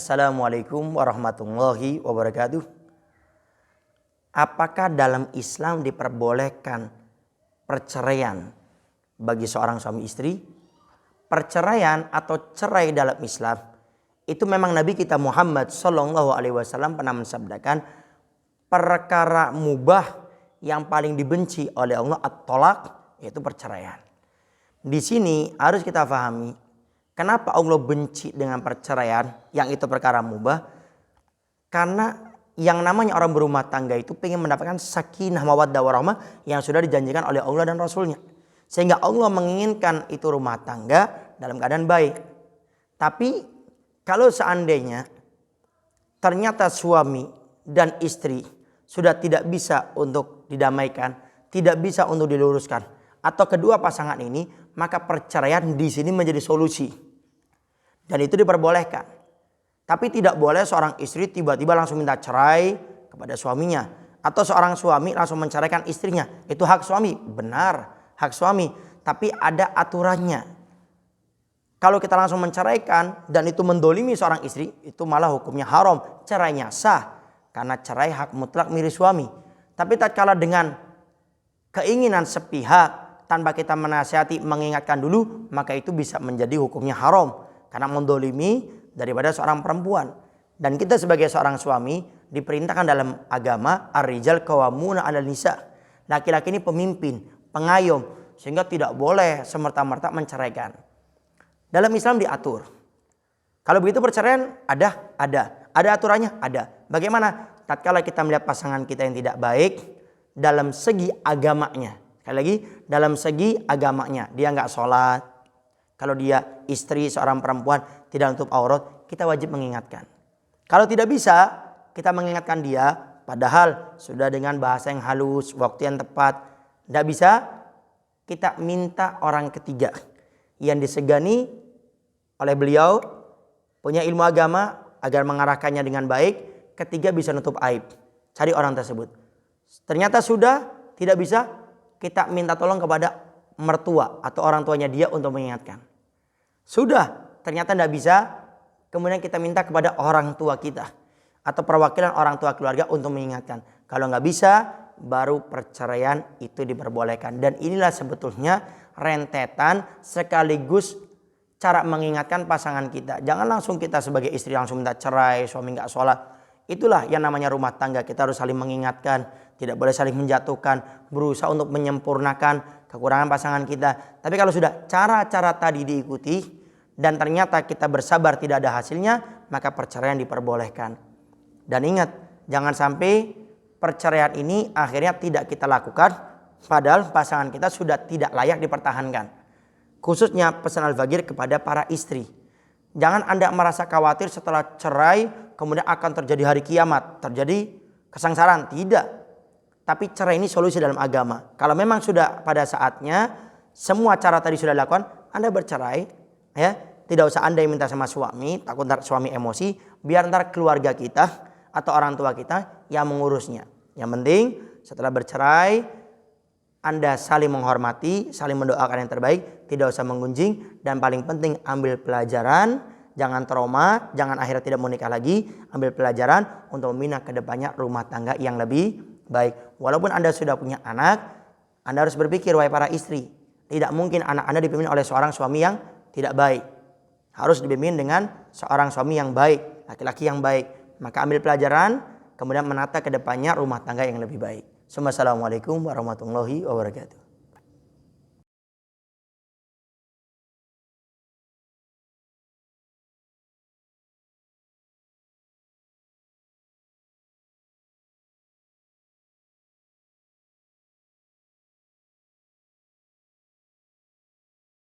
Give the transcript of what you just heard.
Assalamualaikum warahmatullahi wabarakatuh. Apakah dalam Islam diperbolehkan perceraian bagi seorang suami istri? Perceraian atau cerai dalam Islam itu memang Nabi kita Muhammad SAW pernah mensabdakan perkara mubah yang paling dibenci oleh Allah at-tolak, yaitu perceraian. Di sini harus kita pahami kenapa Allah benci dengan perceraian yang itu perkara mubah. Karena yang namanya orang berumah tangga itu pengen mendapatkan sakinah mawaddah warahmah yang sudah dijanjikan oleh Allah dan Rasulnya. Sehingga Allah menginginkan itu rumah tangga dalam keadaan baik. Tapi kalau seandainya ternyata suami dan istri sudah tidak bisa untuk didamaikan, tidak bisa untuk diluruskan, atau kedua pasangan ini, maka perceraian di sini menjadi solusi. Dan itu diperbolehkan. Tapi tidak boleh seorang istri tiba-tiba langsung minta cerai kepada suaminya. Atau seorang suami langsung menceraikan istrinya. Itu hak suami. Benar, hak suami. Tapi ada aturannya. Kalau kita langsung menceraikan dan itu mendolimi seorang istri, itu malah hukumnya haram. Cerainya sah. Karena cerai hak mutlak milik suami. Tapi tatkala dengan keinginan sepihak, tanpa kita menasihati, mengingatkan dulu, maka itu bisa menjadi hukumnya haram. Karena mendolimi daripada seorang perempuan. Dan kita sebagai seorang suami diperintahkan dalam agama ar-rijal qawwamuna 'alan nisa. Laki-laki ini pemimpin, pengayom, sehingga tidak boleh semerta-merta menceraikan. Dalam Islam diatur. Kalau begitu perceraian ada. Ada aturannya? Ada. Bagaimana? Tatkala kita melihat pasangan kita yang tidak baik dalam segi agamanya. Sekali lagi, dalam segi agamanya. Dia nggak sholat. Kalau dia istri seorang perempuan tidak nutup aurat, kita wajib mengingatkan. Kalau tidak bisa, kita mengingatkan dia, padahal sudah dengan bahasa yang halus, waktu yang tepat. Tidak bisa, kita minta orang ketiga yang disegani oleh beliau, punya ilmu agama agar mengarahkannya dengan baik. Ketiga bisa nutup aib. Cari orang tersebut. Ternyata sudah tidak bisa, kita minta tolong kepada mertua atau orang tuanya dia untuk mengingatkan. Sudah ternyata tidak bisa, kemudian kita minta kepada orang tua kita atau perwakilan orang tua keluarga untuk mengingatkan. Kalau nggak bisa, baru perceraian itu diperbolehkan. Dan inilah sebetulnya rentetan sekaligus cara mengingatkan pasangan kita. Jangan langsung kita sebagai istri langsung minta cerai, suami nggak sholat. Itulah yang namanya rumah tangga. Kita harus saling mengingatkan, tidak boleh saling menjatuhkan, berusaha untuk menyempurnakan kekurangan pasangan kita. Tapi kalau sudah cara-cara tadi diikuti dan ternyata kita bersabar tidak ada hasilnya, maka perceraian diperbolehkan. Dan ingat, jangan sampai perceraian ini akhirnya tidak kita lakukan padahal pasangan kita sudah tidak layak dipertahankan. Khususnya pesan Al-Faqir kepada para istri. Jangan Anda merasa khawatir setelah cerai kemudian akan terjadi hari kiamat, terjadi kesengsaraan. Tidak. Tapi cerai ini solusi dalam agama. Kalau memang sudah pada saatnya semua cara tadi sudah dilakukan, Anda bercerai, ya, tidak usah Anda yang minta sama suami, takut ntar suami emosi, biar ntar keluarga kita atau orang tua kita yang mengurusnya. Yang penting setelah bercerai, Anda saling menghormati, saling mendoakan yang terbaik, tidak usah menggunjing, dan paling penting ambil pelajaran, jangan trauma, jangan akhirnya tidak mau nikah lagi, ambil pelajaran untuk membina ke depannya rumah tangga yang lebih baik. Walaupun Anda sudah punya anak, Anda harus berpikir, wahai para istri, tidak mungkin anak Anda dipimpin oleh seorang suami yang tidak baik. Harus dipimpin dengan seorang suami yang baik, laki-laki yang baik. Maka ambil pelajaran, kemudian menata ke depannya rumah tangga yang lebih baik. Assalamualaikum warahmatullahi wabarakatuh.